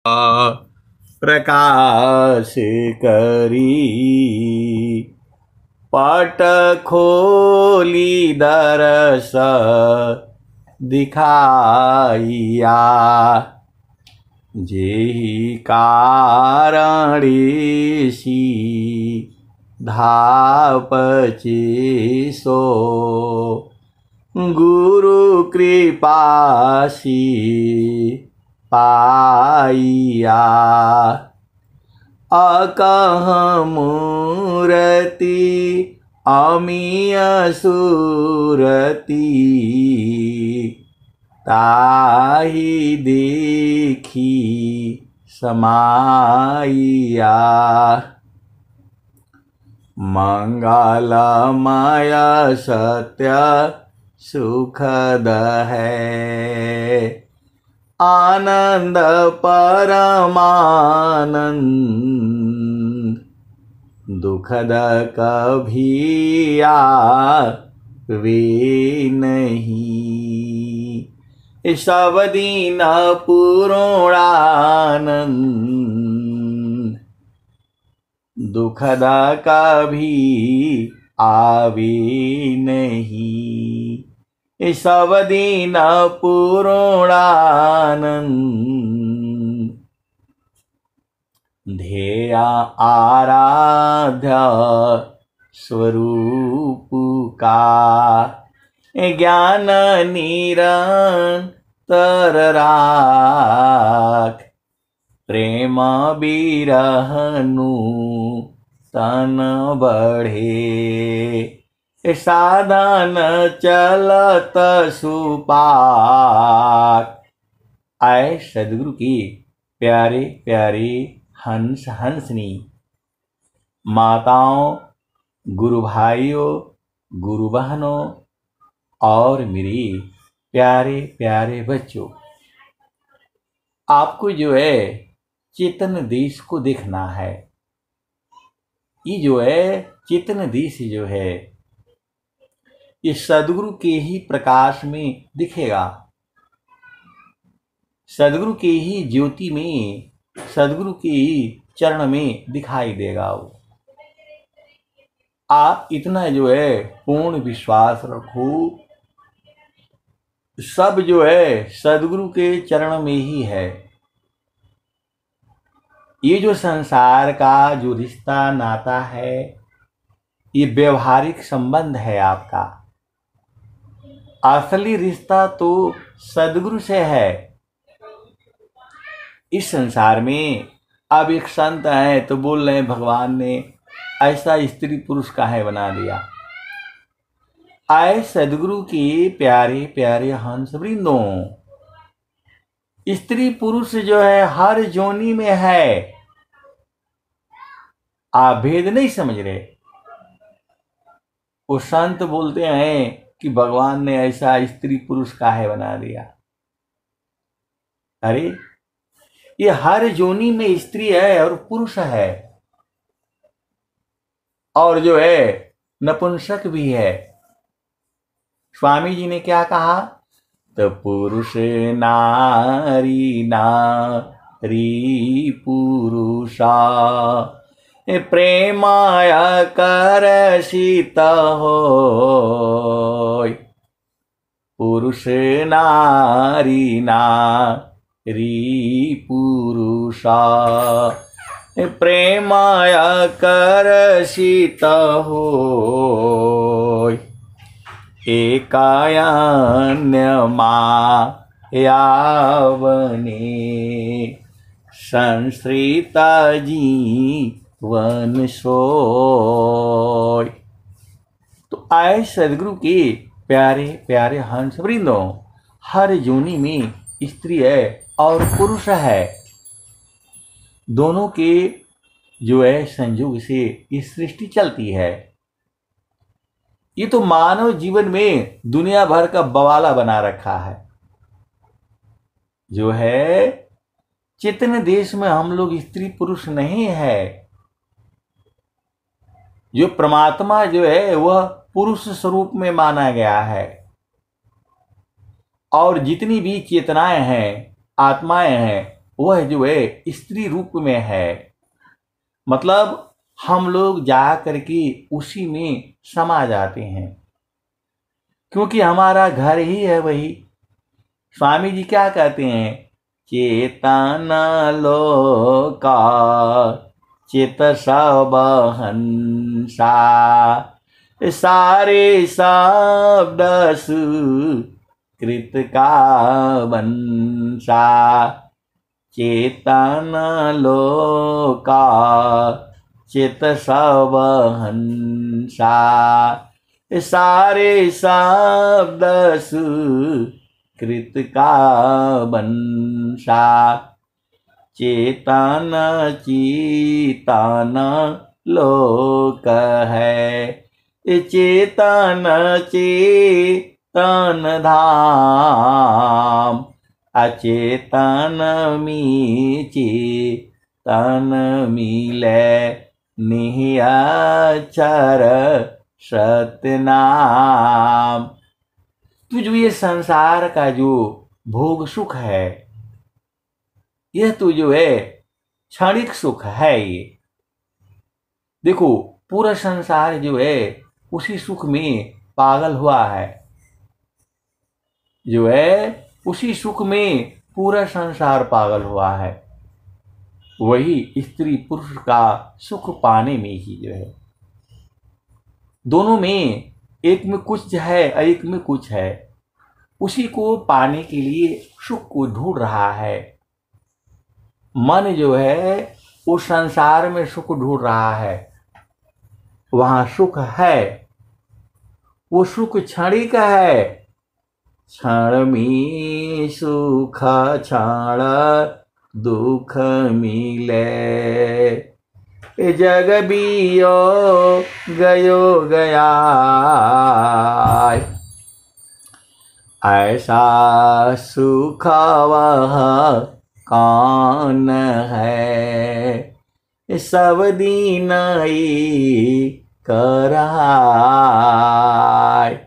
प्रकाश करी पट खोली दरस दिखाइया। जेहि कारणेसी धापचे सो गुरु कृपासी पाइया। अकह मूरति अमीय सुरति ताहि देखी समाइया। मंगलमय सत्य सुखद है आनंद परमानंद। दुखद कभी आवे नहीं सब दिन पूर्णानंद। दुखद कभी आवे नहीं सब दिन पूर्णानंद। ध्येय आराध्य स्वरूप का ज्ञान निरंतर राख। प्रेम बिरहनु तन बढ़े साधन चलत सुपाक। आए सदगुरु की प्यारे प्यारे हंस हंसनी माताओं, गुरु भाइयों, गुरु बहनों और मेरे प्यारे प्यारे बच्चों, आपको जो है चेतन देश को देखना है। ये जो है चेतन देश जो है ये सदगुरु के ही प्रकाश में दिखेगा, सदगुरु के ही ज्योति में, सदगुरु के ही चरण में दिखाई देगा। वो आप इतना जो है पूर्ण विश्वास रखो, सब जो है सदगुरु के चरण में ही है। ये जो संसार का जो रिश्ता नाता है ये व्यवहारिक संबंध है आपका। असली रिश्ता तो सदगुरु से है। इस संसार में अब एक संत है तो बोल रहे हैं भगवान ने ऐसा स्त्री पुरुष काहे बना दिया। आए सदगुरु के प्यारे प्यारे हंस वृंदों, स्त्री पुरुष जो है हर जोनी में है। आप भेद नहीं समझ रहे। वो संत बोलते हैं कि भगवान ने ऐसा स्त्री पुरुष काहे बना दिया। अरे ये हर जोनी में स्त्री है और पुरुष है, और जो है नपुंसक भी है। स्वामी जी ने क्या कहा, तो पुरुष नारी नारी पुरुषा प्रेमाया कर शीत हो। पुरुष नारी नारी पुरुषा प्रेमाया कर शीत हो। एकायन्य मायावने संश्रिता जीवन सोय। तो आए सदगुरु के प्यारे प्यारे हंस वृंदों, हर जोनी में स्त्री है और पुरुष है। दोनों के जो है संयोग से ये सृष्टि चलती है। ये तो मानव जीवन में दुनिया भर का बवाला बना रखा है। जो है चेतन देश में हम लोग स्त्री पुरुष नहीं है। जो परमात्मा जो है वह पुरुष स्वरूप में माना गया है, और जितनी भी चेतनाएं हैं, आत्माएं हैं, वह जो है स्त्री रूप में है। मतलब हम लोग जा करके उसी में समा जाते हैं, क्योंकि हमारा घर ही है वही। स्वामी जी क्या कहते हैं? चेतना लोका चित सब हंसा, सारे शब्द कृत का वंशा। चेतन लोका चित सब हंसा, सारे शब्द कृत का वंशा। चेतन चेतन लोक है, चेतन चेतन धाम। अचेतन में चेतन मिले, निहिअक्षर सतनाम। तो जो ये संसार का जो भोग सुख है, यह तो जो है क्षणिक सुख है। ये देखो पूरा संसार जो है उसी सुख में पागल हुआ है, जो है उसी सुख में पूरा संसार पागल हुआ है। वही स्त्री पुरुष का सुख पाने में ही जो है, दोनों में एक में कुछ है एक में कुछ है, उसी को पाने के लिए सुख को ढूंढ रहा है। मन जो है वो संसार में सुख ढूंढ रहा है, वहां सुख है, वो सुख क्षणिक है। क्षण में सुख क्षण दुख मिले, जग बियो गयो गया। ऐसा सुख वह कौन है, सब दिन कराय।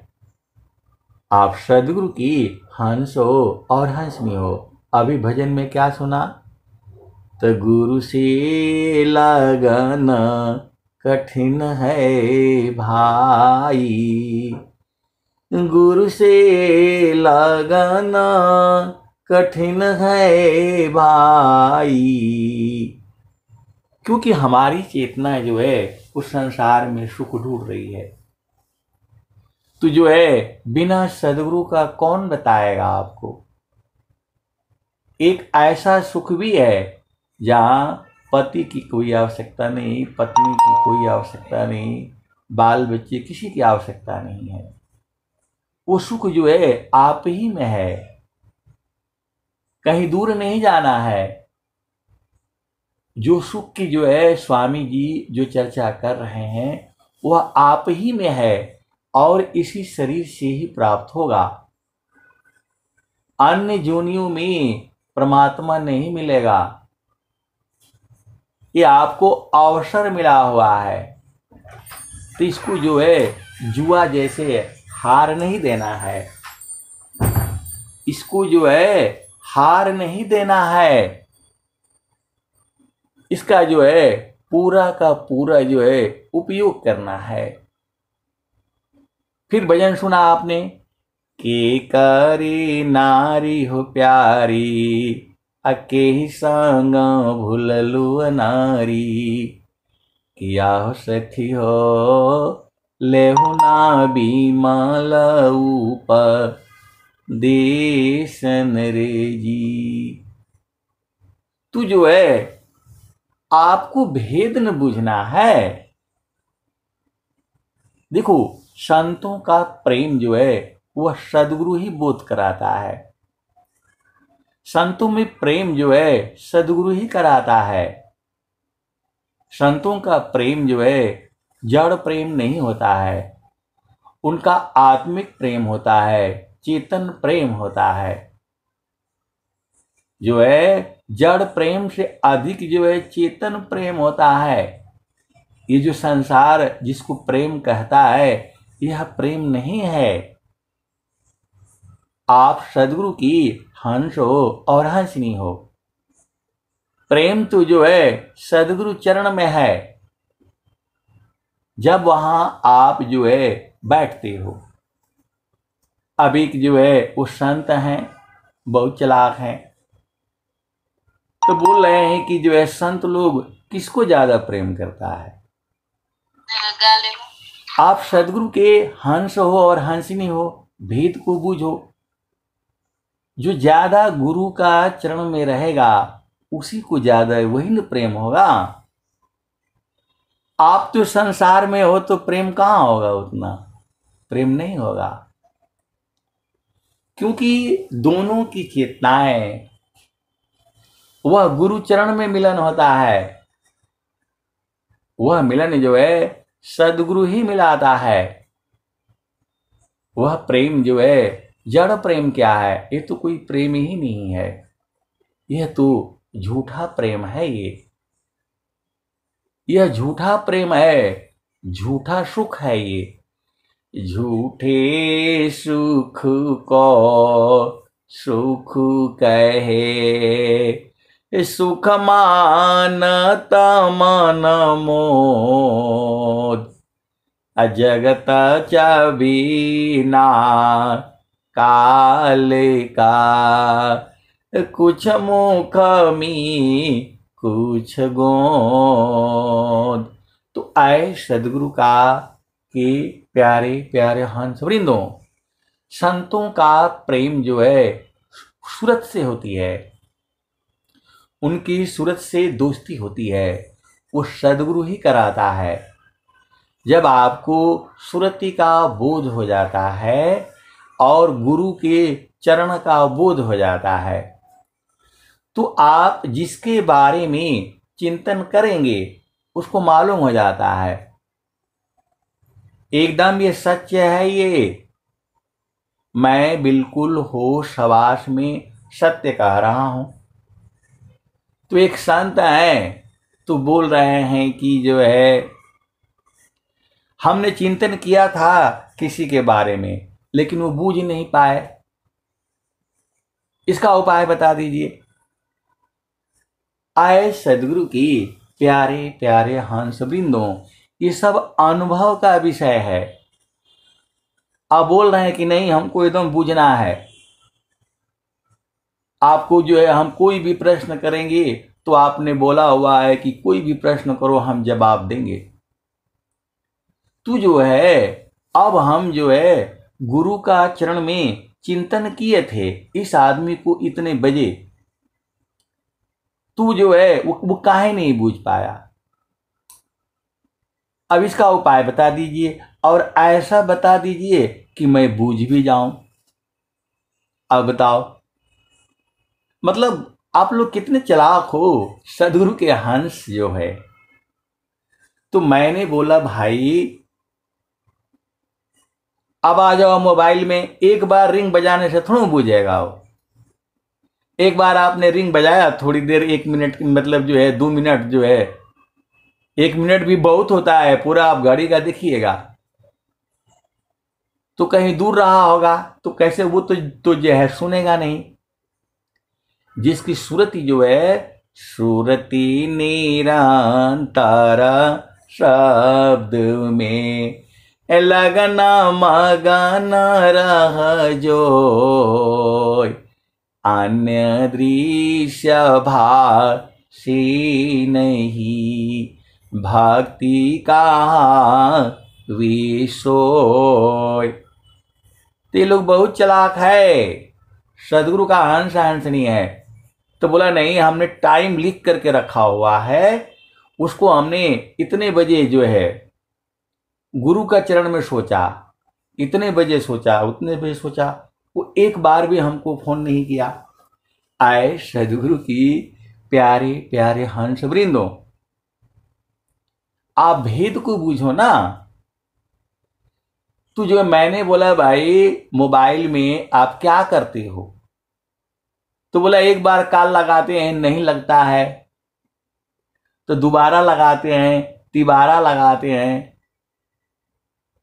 आप सदगुरु की हंस हो और हंसनी हो। अभी भजन में क्या सुना? तो गुरु से लगन कठिन है भाई, गुरु से लगन कठिन है भाई। क्योंकि हमारी चेतना जो है उस संसार में सुख ढूंढ रही है। तो जो है बिना सदगुरु का कौन बताएगा आपको? एक ऐसा सुख भी है जहां पति की कोई आवश्यकता नहीं, पत्नी की कोई आवश्यकता नहीं, बाल बच्चे किसी की आवश्यकता नहीं है। वो सुख जो है आप ही में है, कहीं दूर नहीं जाना है। जो सुख की जो है स्वामी जी जो चर्चा कर रहे हैं वह आप ही में है और इसी शरीर से ही प्राप्त होगा। अन्य योनियों में परमात्मा नहीं मिलेगा। ये आपको अवसर मिला हुआ है, तो इसको जो है जुआ जैसे हार नहीं देना है। इसको जो है हार नहीं देना है। इसका जो है पूरा का पूरा जो है उपयोग करना है। फिर भजन सुना आपने कि करी नारी हो प्यारी, अके ही संग भूललु नारी। किया हो सखी हो लेहु ना बीमल ऊपर देशन रे जी। तू जो है आपको भेद न बुझना है। देखो संतों का प्रेम जो है वह सदगुरु ही बोध कराता है। संतों में प्रेम जो है सदगुरु ही कराता है। संतों का प्रेम जो है जड़ प्रेम नहीं होता है, उनका आत्मिक प्रेम होता है, चेतन प्रेम होता है। जो है जड़ प्रेम से अधिक जो है चेतन प्रेम होता है। ये जो संसार जिसको प्रेम कहता है यह प्रेम नहीं है। आप सदगुरु की हंस हो और हंसनी हो। प्रेम तो जो है सदगुरु चरण में है। जब वहां आप जो है बैठते हो, अभी जो है वो संत हैं, बहुत चालाक हैं, तो बोल रहे हैं कि जो है संत लोग किसको ज्यादा प्रेम करता है। आप सदगुरु के हंस हो और हंसिनी हो, भेद को बूझो। जो ज्यादा गुरु का चरण में रहेगा उसी को ज्यादा वही न प्रेम होगा। आप तो संसार में हो तो प्रेम कहां होगा, उतना प्रेम नहीं होगा, क्योंकि दोनों की चेतनाएं, वह गुरु चरण में मिलन होता है। वह मिलन जो है सदगुरु ही मिलाता है। वह प्रेम जो है जड़ प्रेम क्या है, ये तो कोई प्रेम ही नहीं है, यह तो झूठा प्रेम है। यह झूठा प्रेम है, झूठा सुख है। ये झूठे सुख को सुख कहे, सुख मानत मन मोद, अजगत चबीना काल का, कुछ मुख में कुछ गोद। तो आए सदगुरु का के प्यारे प्यारे हंस वृंदों, संतों का प्रेम जो है सूरत से होती है, उनकी सूरत से दोस्ती होती है, वो सदगुरु ही कराता है। जब आपको सुरति का बोध हो जाता है और गुरु के चरण का बोध हो जाता है, तो आप जिसके बारे में चिंतन करेंगे उसको मालूम हो जाता है एकदम ये सत्य है, ये मैं बिल्कुल होश हवास में सत्य कह रहा हूं। तो एक संत है तो बोल रहे हैं कि जो है हमने चिंतन किया था किसी के बारे में लेकिन वो बूझ नहीं पाए, इसका उपाय बता दीजिए। आए सदगुरु की प्यारे प्यारे हंस वृंदों, ये सब अनुभव का विषय है। आप बोल रहे हैं कि नहीं हमको एकदम बूझना है, आपको जो है हम कोई भी प्रश्न करेंगे तो आपने बोला हुआ है कि कोई भी प्रश्न करो हम जवाब देंगे। तो जो है अब हम जो है गुरु का चरण में चिंतन किए थे इस आदमी को इतने बजे, तू जो है वो काहे नहीं बूझ पाया। अब इसका उपाय बता दीजिए और ऐसा बता दीजिए कि मैं बूझ भी जाऊं। अब बताओ, मतलब आप लोग कितने चालाक हो सदगुरु के हंस जो है। तो मैंने बोला भाई अब आ जाओ मोबाइल में, एक बार रिंग बजाने से थोड़ा बूझेगा वो। एक बार आपने रिंग बजाया थोड़ी देर, 1 मिनट मतलब जो है 2 मिनट जो है, 1 मिनट भी बहुत होता है, पूरा आप घड़ी का देखिएगा तो कहीं दूर रहा होगा तो कैसे वो तो जो है सुनेगा नहीं। जिसकी सूरती जो है सूरती निरंतर शब्द में लगना मगन रह जो, अन्य दृश्य भाषी नहीं भक्ति का विषय। ते लोग बहुत चालाक है, सदगुरु का हंस हंसनी है। तो बोला नहीं हमने टाइम लिख करके रखा हुआ है, उसको हमने इतने बजे जो है गुरु का चरण में सोचा, इतने बजे सोचा उतने बजे सोचा, वो एक बार भी हमको फोन नहीं किया। आए सदगुरु की प्यारे प्यारे हंस वृंदों, आप भेद को बूझो ना। तो जो मैंने बोला भाई मोबाइल में आप क्या करते हो, तो बोला एक बार कॉल लगाते हैं नहीं लगता है तो दोबारा लगाते हैं, तिबारा लगाते हैं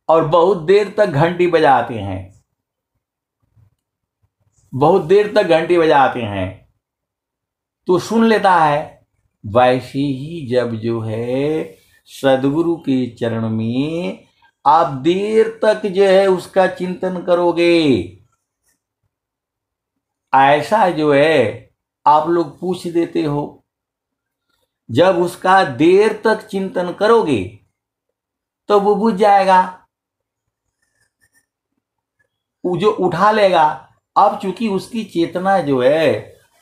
और बहुत देर तक घंटी बजाते हैं, बहुत देर तक घंटी बजाते हैं तो सुन लेता है। वैसे ही जब जो है सदगुरु के चरण में आप देर तक जो है उसका चिंतन करोगे, ऐसा जो है आप लोग पूछ देते हो, जब उसका देर तक चिंतन करोगे तो वो बुझ जाएगा, वो जो उठा लेगा। अब चूंकि उसकी चेतना जो है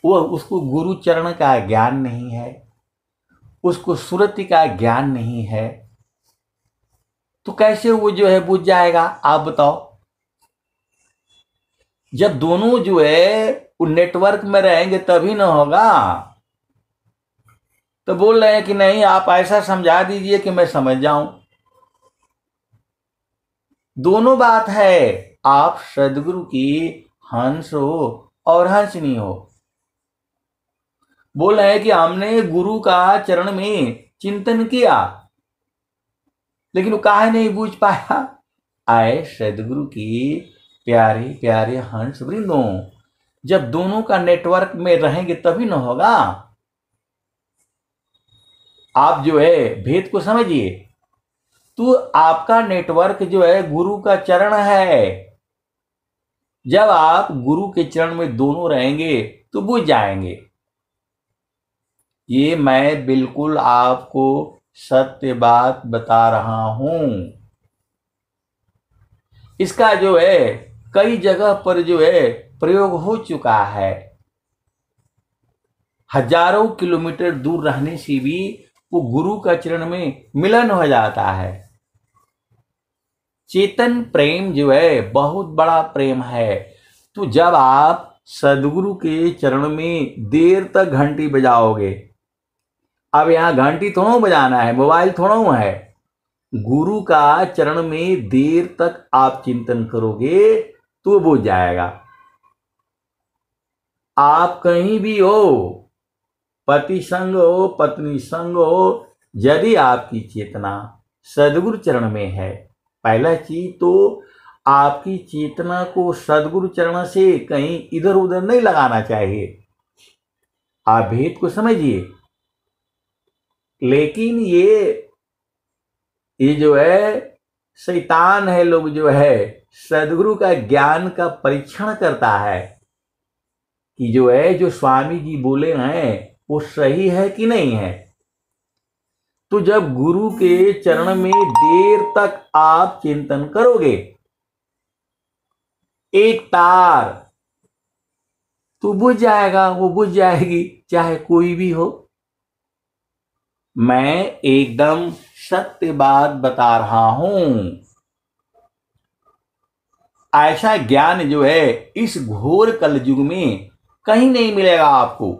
वो उसको गुरु चरण का ज्ञान नहीं है, उसको सुरति का ज्ञान नहीं है, तो कैसे वो जो है बुझ जाएगा आप बताओ। जब दोनों जो है वो नेटवर्क में रहेंगे तभी ना होगा। तो बोल रहे हैं कि नहीं आप ऐसा समझा दीजिए कि मैं समझ जाऊं। दोनों बात है, आप सदगुरु की हंस हो और हंसनी हो। बोल रहे हैं कि हमने गुरु का चरण में चिंतन किया लेकिन वो काहे नहीं बूझ पाया। आए सदगुरु की प्यारे प्यारे हंस वृंदों, जब दोनों का नेटवर्क में रहेंगे तभी ना होगा। आप जो है भेद को समझिए, तो आपका नेटवर्क जो है गुरु का चरण है। जब आप गुरु के चरण में दोनों रहेंगे तो बुझ जाएंगे। ये मैं बिल्कुल आपको सत्य बात बता रहा हूं। इसका जो है कई जगह पर जो है प्रयोग हो चुका है। हजारों किलोमीटर दूर रहने से भी वो गुरु का चरण में मिलन हो जाता है। चेतन प्रेम जो है बहुत बड़ा प्रेम है। तो जब आप सदगुरु के चरण में देर तक घंटी बजाओगे, अब यहां घंटी थोड़ा बजाना है, मोबाइल थोड़ा है, गुरु का चरण में देर तक आप चिंतन करोगे तो वो जाएगा। आप कहीं भी हो, पति संग हो पत्नी संग हो, यदि आपकी चेतना सदगुरु चरण में है, पहला चीज तो आपकी चेतना को सदगुरु चरण से कहीं इधर उधर नहीं लगाना चाहिए। आप भेद को समझिए। लेकिन ये जो है शैतान है, लोग जो है सदगुरु का ज्ञान का परीक्षण करता है कि जो है जो स्वामी जी बोले हैं वो सही है कि नहीं है। तो जब गुरु के चरण में देर तक आप चिंतन करोगे, एक तार तो बुझ जाएगा, वो बुझ जाएगी चाहे कोई भी हो। मैं एकदम सत्य बात बता रहा हूं। ऐसा ज्ञान जो है इस घोर कलयुग में कहीं नहीं मिलेगा आपको,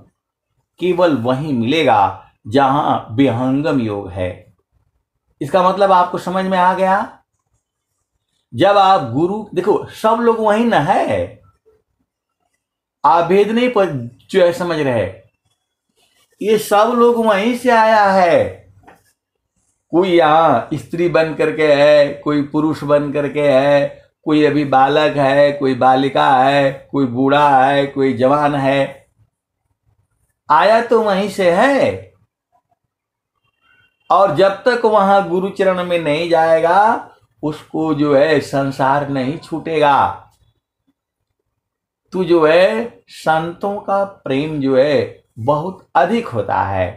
केवल वहीं मिलेगा जहां विहंगम योग है। इसका मतलब आपको समझ में आ गया। जब आप गुरु देखो, सब लोग वहीं न है, आप भेद नहीं पर जो है समझ रहे, ये सब लोग वहीं से आया है। कोई यहां स्त्री बन करके है, कोई पुरुष बन करके है, कोई अभी बालक है, कोई बालिका है, कोई बूढ़ा है, कोई जवान है, आया तो वहीं से है। और जब तक वहां गुरु चरण में नहीं जाएगा उसको जो है संसार नहीं छूटेगा। तो जो है संतों का प्रेम जो है बहुत अधिक होता है।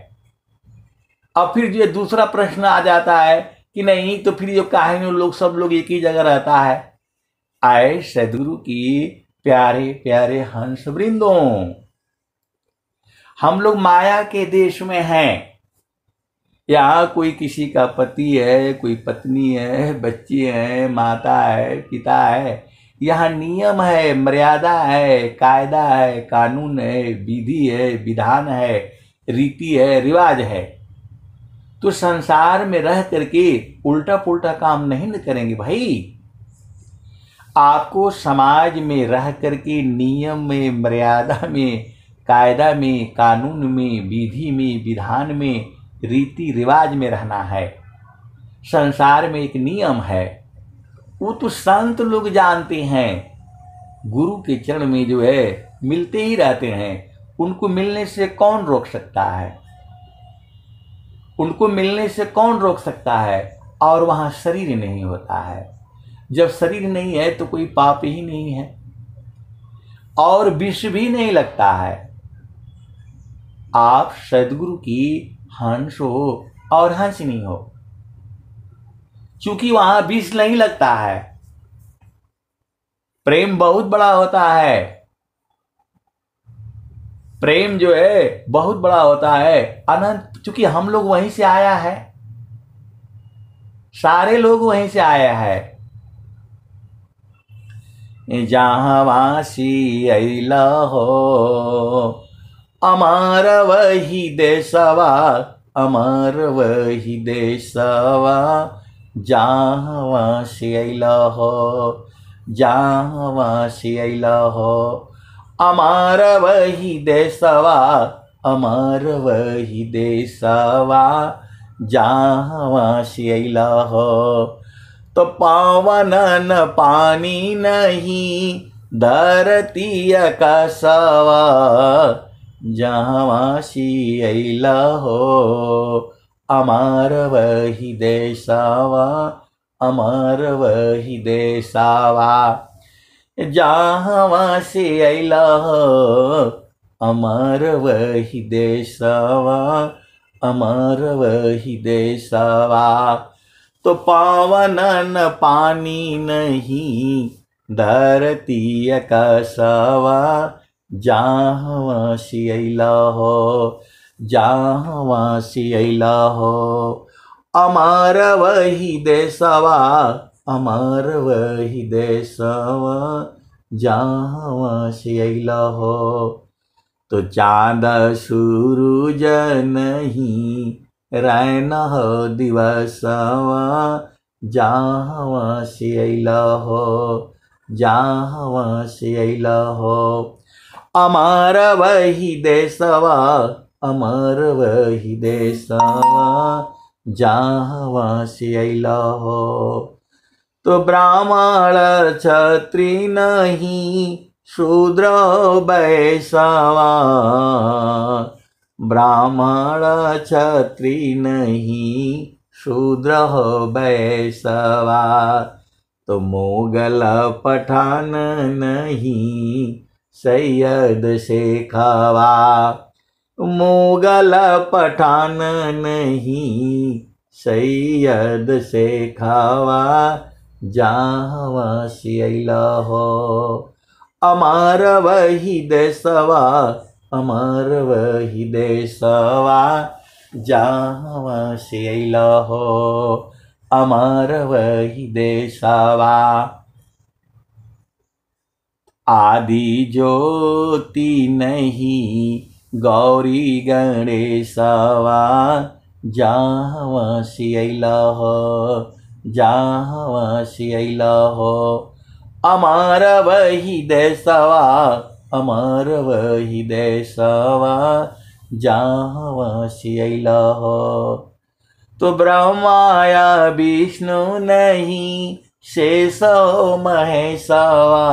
अब फिर जो दूसरा प्रश्न आ जाता है कि नहीं तो फिर जो काहे लोग सब लोग एक ही जगह रहता है। आए सदगुरु की प्यारे प्यारे हंस वृंदों, हम लोग माया के देश में हैं। यहाँ कोई किसी का पति है, कोई पत्नी है, बच्चे हैं, माता है, पिता है। यहाँ नियम है, मर्यादा है, कायदा है, कानून है, विधि है, विधान है, रीति है, रिवाज है। तो संसार में रह करके उल्टा पुल्टा काम नहीं न करेंगे भाई। आपको समाज में रह करके नियम में, मर्यादा में, कायदा में, कानून में, विधि में, विधान में, रीति रिवाज में रहना है। संसार में एक नियम है, वो तो संत लोग जानते हैं। गुरु के चरण में जो है मिलते ही रहते हैं, उनको मिलने से कौन रोक सकता है। उनको मिलने से कौन रोक सकता है। और वहां शरीर नहीं होता है। जब शरीर नहीं है तो कोई पाप ही नहीं है और विष भी नहीं लगता है। आप सदगुरु की हंस हो और हंसनी हो, क्योंकि वहां विष नहीं लगता है। प्रेम बहुत बड़ा होता है। प्रेम जो है बहुत बड़ा होता है, अनंत। चूंकि हम लोग वहीं से आया है, सारे लोग वहीं से आया है। जहां वासी अइला हो, अमर वही देशवा, अमर वही देशवा। जहां वासी अइला हो, जहां वासी अइला हो, अमर वही देशवा, अमर वही देशवा। जहां वासी अइला हो, तो पावन न पानी नहीं, धरती आकाशवा। जहाँ वासी अइला हो, अमर वही देशवा, अमर वही देशवा। जहाँ वासी अइला हो, अमर वही देशवा, अमर वही देशवा। तो पावन न पानी नहीं, धरती आकाशवा। जहाँ वासी अइला हो, जहाँ वासी अइला हो, अमर वही देशवा, अमर वही देशवा। जहाँ वासी अइला हो, तो चाँद सूरज नहीं, रैना हो दिवसवा। जहाँ वासी अइला हो, जहाँ वासी अइला हो, अमर वही देशवा, अमर वही देशवा। जहाँ वासी अइला हो, तो ब्राह्मण क्षत्रिय नहीं, शूद्र वैश्यवा। ब्राह्मण क्षत्रिय नहीं, शूद्र वैश्यवा। तो मोगल पठान नहीं, सैयद शेखवा। मोगल पठान नहीं, सैयद शेखवा। जहाँ वासी अइला हो, अमर वही देशवा, अमर वही देशवा। जहाँ वासी अइला हो, अमर वही देशवा। आदि ज्योति नहीं, गौरी गणेशवा। जहाँ वासी अइला हो, जहाँ वासी अइला हो, अमर वही देशवा, अमर वही देशवा। जहाँ वासी अइला हो, तो ब्रह्माया विष्णु नहीं, शेष महेशवा।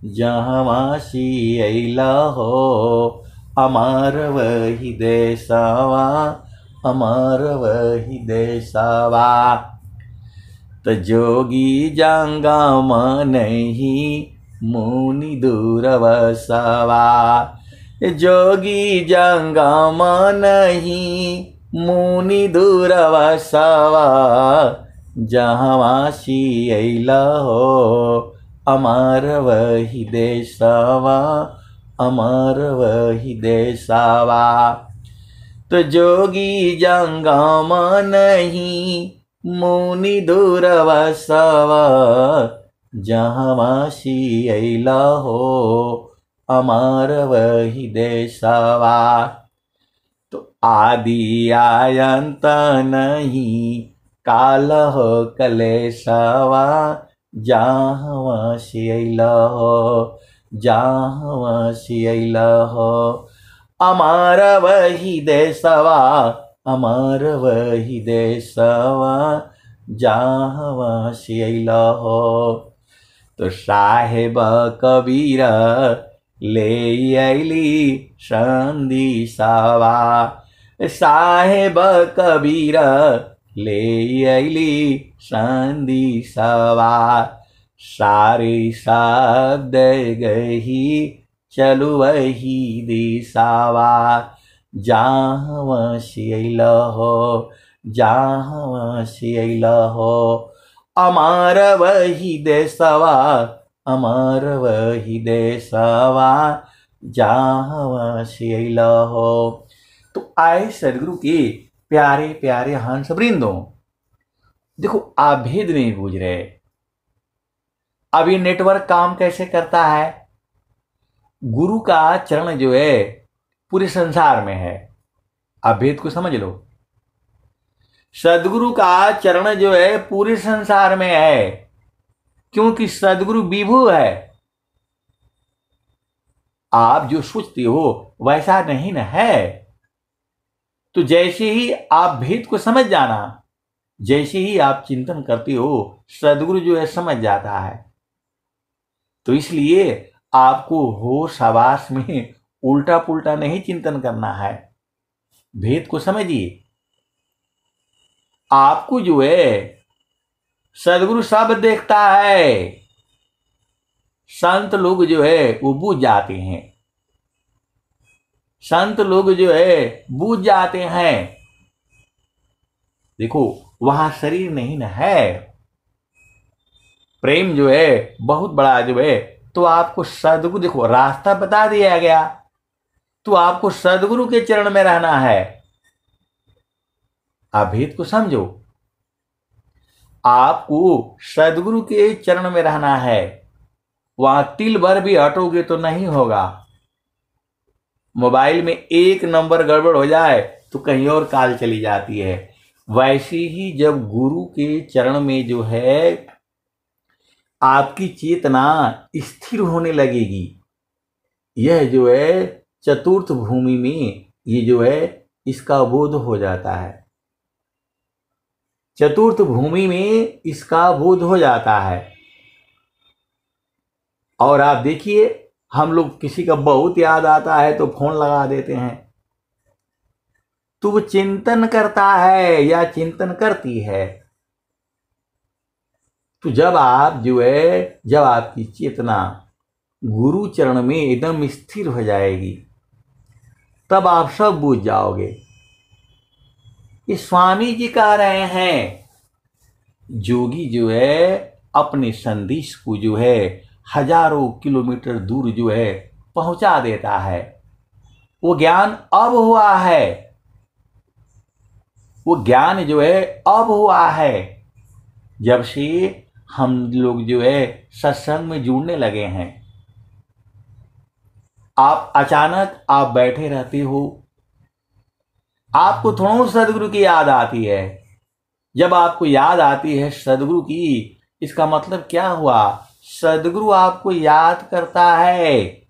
जहाँ वासी अइला हो, अमर वही देशवा, अमर वही देशवा। तो जोगी जंगम नहीं, मुनि दूरवसवा। जोगी जंगम नहीं, मुनि दूरवसवा। जहाँ वासी अइला हो, अमर वही देशवा, अमर वही देशवा। तो जोगी जंगम नहीं, मुनि दूरवसवा। जहाँ वासी अइला हो, अमर वही देशवा। तो आदि आयंत नहीं, काल हो कलेशवा। जहाँ वासी अइला हो, जहाँ वासी अइला हो, अमर वही देशवा, अमर वही देशवा। जहाँ वासी अइला हो, तो साहेब कबीर ले अइली संदेशवा। साहेब कबीर ले अली संदेशवा, सारे शब्द गही चलु वही दिशावा, जहाँ से अइल हो, जहाँ से अइल हो, अमर वही देशवा, अमर वही देशवा, जहाँ से अइल हो। तो आए सदगुरु के प्यारे प्यारे हंस वृंदों, देखो आप भेद नहीं बूझ रहे। अब ये नेटवर्क काम कैसे करता है? गुरु का चरण जो है पूरे संसार में है। आप भेद को समझ लो। सदगुरु का चरण जो है पूरे संसार में है, क्योंकि सदगुरु विभु है। आप जो सोचते हो वैसा नहीं न है। तो जैसे ही आप भेद को समझ जाना, जैसे ही आप चिंतन करते हो, सदगुरु जो है समझ जाता है। तो इसलिए आपको होश हवास में उल्टा पुल्टा नहीं चिंतन करना है, भेद को समझिए। आपको जो है सदगुरु सब देखता है। संत लोग जो है वो बूझ जाते हैं, संत लोग जो है बूझ जाते हैं। देखो वहां शरीर नहीं न है, प्रेम जो है बहुत बड़ा जो है। तो आपको सदगुरु, देखो रास्ता बता दिया गया, तो आपको सदगुरु के चरण में रहना है। आप भेद को समझो, आपको सदगुरु के चरण में रहना है। वहां तिल भर भी हटोगे तो नहीं होगा। मोबाइल में एक नंबर गड़बड़ हो जाए तो कहीं और काल चली जाती है। वैसे ही जब गुरु के चरण में जो है आपकी चेतना स्थिर होने लगेगी, यह जो है चतुर्थ भूमि में ये जो है इसका बोध हो जाता है। चतुर्थ भूमि में इसका बोध हो जाता है। और आप देखिए, हम लोग किसी का बहुत याद आता है तो फोन लगा देते हैं। तो वो चिंतन करता है या चिंतन करती है। तो जब आप जो है, जब आपकी चेतना गुरु चरण में एकदम स्थिर हो जाएगी, तब आप सब बूझ जाओगे। ये स्वामी जी कह रहे हैं, जोगी जो है अपने संदेश को जो है हजारों किलोमीटर दूर जो है पहुंचा देता है। वो ज्ञान अब हुआ है, वो ज्ञान जो है अब हुआ है जब से हम लोग जो है सत्संग में जुड़ने लगे हैं। आप अचानक आप बैठे रहते हो, आपको थोड़ा सदगुरु की याद आती है। जब आपको याद आती है सदगुरु की, इसका मतलब क्या हुआ? सदगुरु आपको याद करता है।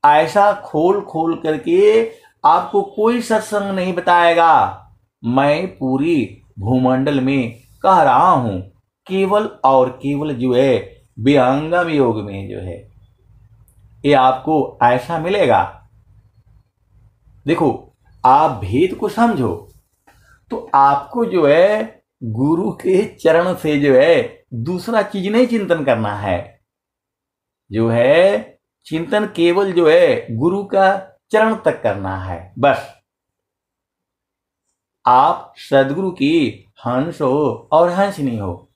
ऐसा खोल खोल करके आपको कोई सत्संग नहीं बताएगा। मैं पूरी भूमंडल में कह रहा हूं, केवल और केवल जो है विहंगम योग में जो है ये आपको ऐसा मिलेगा। देखो आप भेद को समझो, तो आपको जो है गुरु के चरण से जो है दूसरा चीज नहीं चिंतन करना है। जो है चिंतन केवल जो है गुरु का चरण तक करना है, बस। आप सदगुरु की हंस हो और हंसनी हो।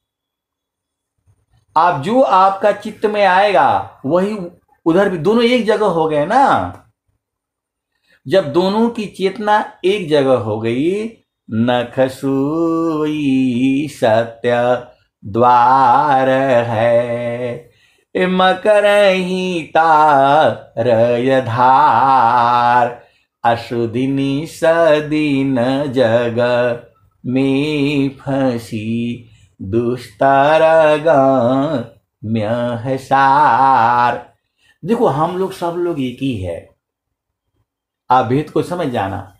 आप जो आपका चित्त में आएगा वही उधर भी, दोनों एक जगह हो गए ना। जब दोनों की चेतना एक जगह हो गई, नख सोई सत्य द्वार है, मकर ही तारय धार, अशुदिनी सदीन जग में फंसी, दुष्तर गम्य सार। देखो हम लोग सब लोग एक ही है। आप भेद को समझ जाना।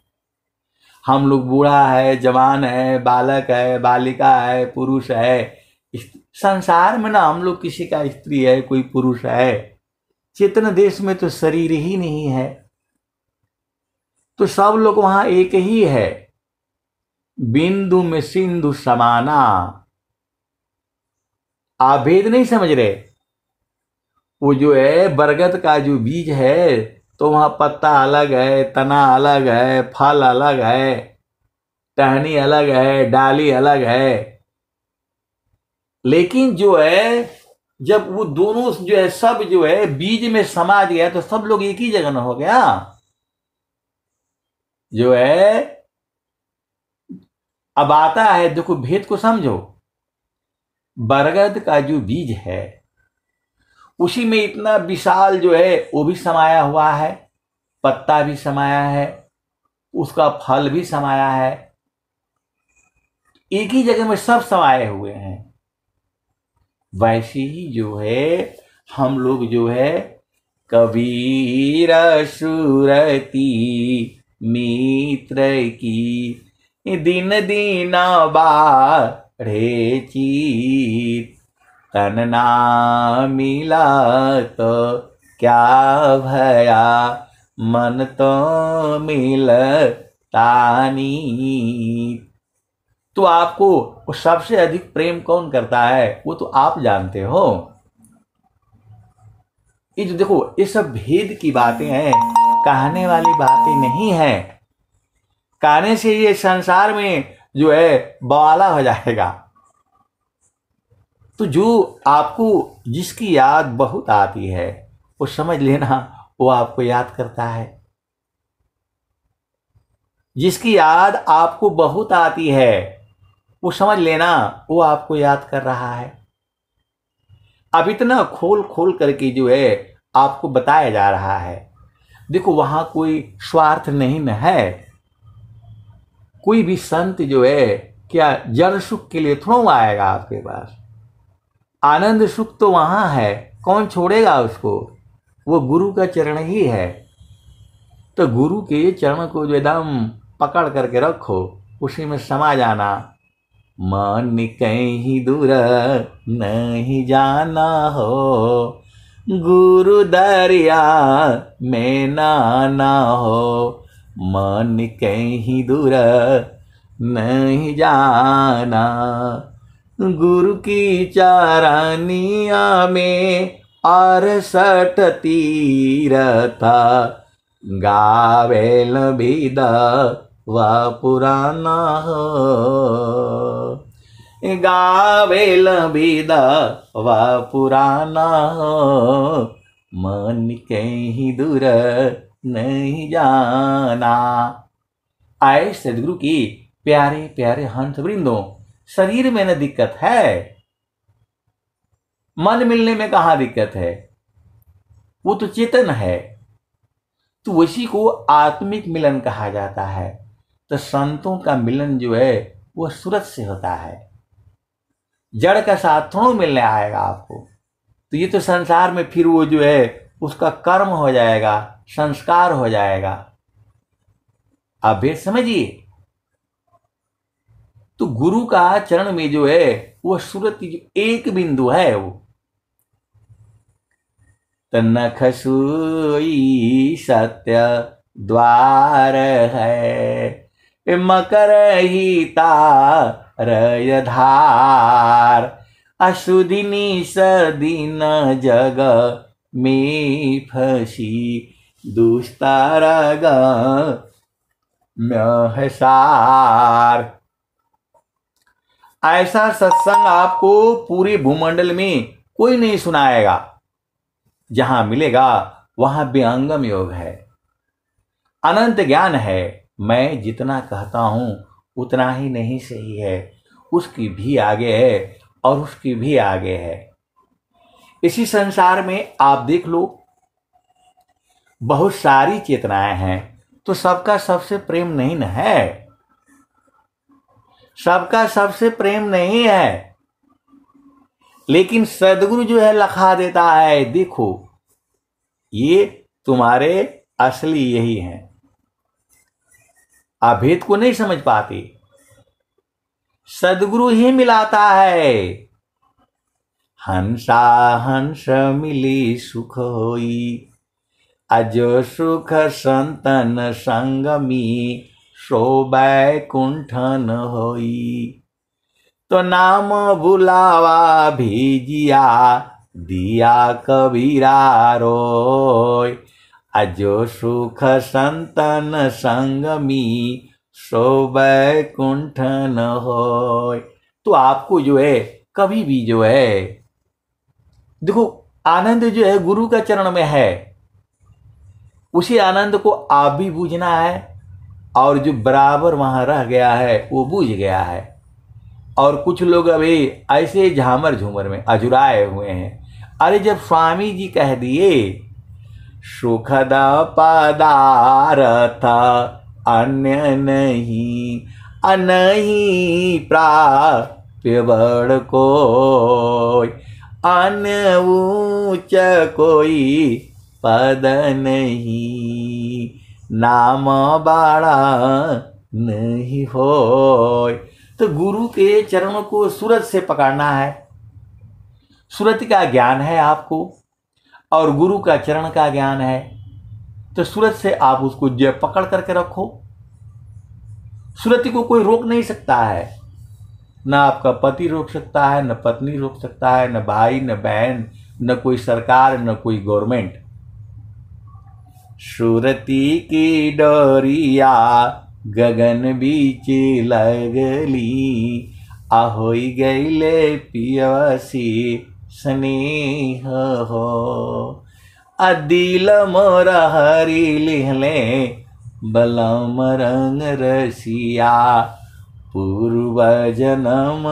हम लोग बूढ़ा है, जवान है, बालक है, बालिका है, पुरुष है। इस संसार में ना हम लोग किसी का स्त्री है, कोई पुरुष है। चेतन देश में तो शरीर ही नहीं है। तो सब लोग वहां एक ही है, बिंदु में सिंधु समाना। आप भेद नहीं समझ रहे। वो जो है बरगद का जो बीज है, तो वहां पत्ता अलग है, तना अलग है, फल अलग है, टहनी अलग है, डाली अलग है। लेकिन जो है जब वो दोनों जो है सब जो है बीज में समा गया तो सब लोग एक ही जगह न हो गया। जो है अब आता है, देखो भेद को समझो। बरगद का जो बीज है उसी में इतना विशाल जो है वो भी समाया हुआ है, पत्ता भी समाया है, उसका फल भी समाया है, एक ही जगह में सब समाये हुए हैं। वैसे ही जो है हम लोग जो है कबीर सुरती मित्र की, दिन दिन बाढ़े चीत, तन ना मिला तो क्या भया, मन तो मिलता नीत। तो आपको वो सबसे अधिक प्रेम कौन करता है वो तो आप जानते हो। ये जो देखो ये सब भेद की बातें हैं, कहने वाली बातें नहीं है। कहने से ये संसार में जो है बवाला हो जाएगा। तो जो आपको जिसकी याद बहुत आती है वो समझ लेना वो आपको याद करता है। जिसकी याद आपको बहुत आती है वो समझ लेना वो आपको याद कर रहा है। अब इतना खोल खोल करके जो है आपको बताया जा रहा है। देखो वहां कोई स्वार्थ नहीं न है। कोई भी संत जो है क्या जड़ सुख के लिए थोड़ा आएगा आपके पास। आनंद सुख तो वहां है, कौन छोड़ेगा उसको। वो गुरु का चरण ही है। तो गुरु के चरण को जो एकदम पकड़ करके रखो, उसी में समा जाना। मन कहीं दूर नहीं जाना हो, गुरु दरिया में नाना हो। मन कहीं दूर नहीं जाना, गुरु की चारानिया में 68 तीरथा, गावेल विदा वा पुराना हो, गावेल विदा वा पुराना हो। मन कहीं दूर नहीं जाना। आए सदगुरु की प्यारे प्यारे हंस वृंदों, शरीर में न दिक्कत है, मन मिलने में कहां दिक्कत है, वो तो चेतन है। तो उसी को आत्मिक मिलन कहा जाता है। तो संतों का मिलन जो है वो सूरत से होता है, जड़ का साथ थोड़ा मिलने आएगा आपको। तो ये तो संसार में फिर वो जो है उसका कर्म हो जाएगा, संस्कार हो जाएगा। आप भेद समझिए। तो गुरु का चरण में जो है वो सूरत एक बिंदु है। वो नख सुई सत्य द्वार है, मकर ही तारय धार। अशुदिनी सदीन जग में फसी, दुस्तारग महसार। ऐसा सत्संग आपको पूरे भूमंडल में कोई नहीं सुनाएगा। जहां मिलेगा वहां विहंगम योग है, अनंत ज्ञान है। मैं जितना कहता हूं उतना ही नहीं सही है, उसकी भी आगे है और उसकी भी आगे है। इसी संसार में आप देख लो, बहुत सारी चेतनाएं हैं, तो सबका सबसे प्रेम नहीं न है। सबका सबसे प्रेम नहीं है। लेकिन सदगुरु जो है लखा देता है, देखो ये तुम्हारे असली यही हैं। आप भेद को नहीं समझ पाते। सदगुरु ही मिलाता है। हंसा हंस मिली सुख होई, अजो सुख संतन संगमी सो बैकुंठन होई। तो नाम बुलावा भेजिया दिया कबीरा रोय। अजो सुख संतन संगमी सो बैकुंठन होय। तो आपको जो है कभी भी जो है देखो आनंद जो है गुरु का चरण में है, उसी आनंद को आप भी बूझना है, और जो बराबर वहां रह गया है वो बूझ गया है। और कुछ लोग अभी ऐसे झामर झूमर में अजुराए हुए हैं। अरे जब स्वामी जी कह दिए सुखद पदार्थ अन्य नहीं, अनही प्राप्य बड़ कोई, अन्य ऊंच कोई पद नहीं, नाम बाड़ा नहीं होय। तो गुरु के चरणों को सूरत से पकड़ना है। सूरत का ज्ञान है आपको और गुरु का चरण का ज्ञान है, तो सूरत से आप उसको जब पकड़ करके रखो। सूरत को कोई रोक नहीं सकता है, ना आपका पति रोक सकता है, न पत्नी रोक सकता है, न भाई, न बहन, न कोई सरकार, न कोई गवर्नमेंट। सूरती की डोरिया गगन बीच लगली, आहोई गईले पियसी स्नेह हो। अदिल मोर हरि लिहले बलम रंग रसिया, पूर्व जन्म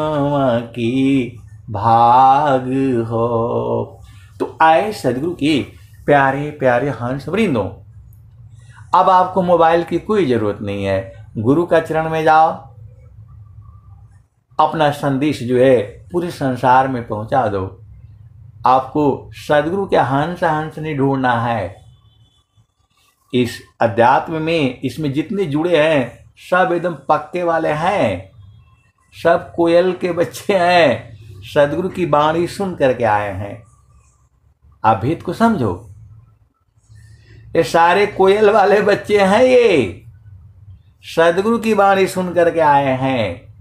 की भाग हो। तो आए सदगुरु के प्यारे प्यारे हंस वृंदों, अब आपको मोबाइल की कोई जरूरत नहीं है। गुरु का चरण में जाओ, अपना संदेश जो है पूरे संसार में पहुंचा दो। आपको सदगुरु के हंस हंस नहीं ढूंढना है। इस अध्यात्म में इसमें जितने जुड़े हैं सब एकदम पक्के वाले हैं, सब कोयल के बच्चे हैं, सदगुरु की वाणी सुन करके आए हैं। आप भेद को समझो, ये सारे कोयल वाले बच्चे हैं, ये सदगुरु की वाणी सुन करके आए हैं।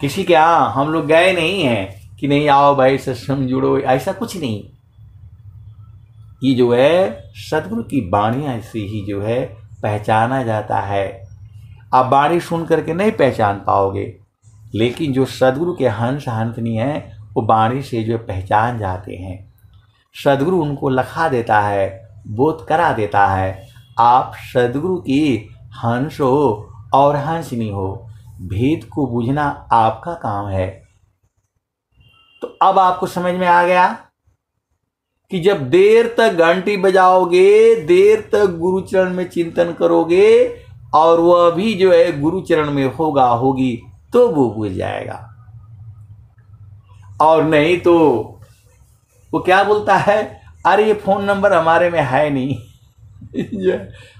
किसी के यहाँ हम लोग गए नहीं हैं कि नहीं आओ भाई सत्संग जुड़ो, ऐसा कुछ नहीं। ये जो है सदगुरु की वाणी ऐसे ही जो है पहचाना जाता है। आप वाणी सुन करके नहीं पहचान पाओगे, लेकिन जो सदगुरु के हंस हंसनी है वो वाणी से जो पहचान जाते हैं। सदगुरु उनको लखा देता है, बोध करा देता है। आप सदगुरु की हंस हो और हंसनी हो, भेद को बूझना आपका काम है। तो अब आपको समझ में आ गया कि जब देर तक घंटी बजाओगे, देर तक गुरु चरण में चिंतन करोगे और वह भी जो है गुरु चरण में होगा होगी तो वो बुझ जाएगा। और नहीं तो वो क्या बोलता है, अरे ये फोन नंबर हमारे में है नहीं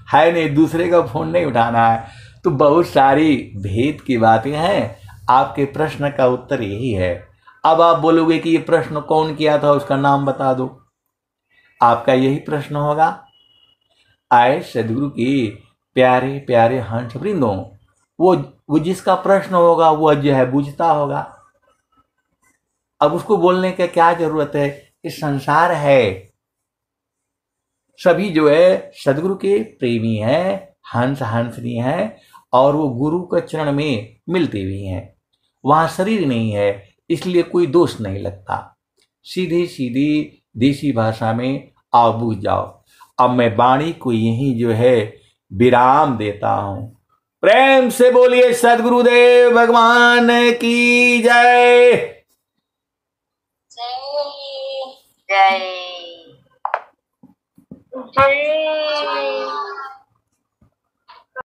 है नहीं, दूसरे का फोन नहीं उठाना है। तो बहुत सारी भेद की बातें हैं। आपके प्रश्न का उत्तर यही है। अब आप बोलोगे कि ये प्रश्न कौन किया था, उसका नाम बता दो। आपका यही प्रश्न होगा। आए सदगुरु की प्यारे प्यारे हंस वृंदों, वो जिसका प्रश्न होगा वो जो है बुझता होगा। अब उसको बोलने का क्या जरूरत है, इस संसार है, सभी जो है सदगुरु के प्रेमी हैं, हंस हंसनी हैं, और वो गुरु के चरण में मिलते भी हैं। वहां शरीर नहीं है, इसलिए कोई दोष नहीं लगता। सीधी सीधी देसी भाषा में आओ बूझ जाओ। अब मैं वाणी को यही जो है विराम देता हूं। प्रेम से बोलिए सदगुरुदेव भगवान की जय।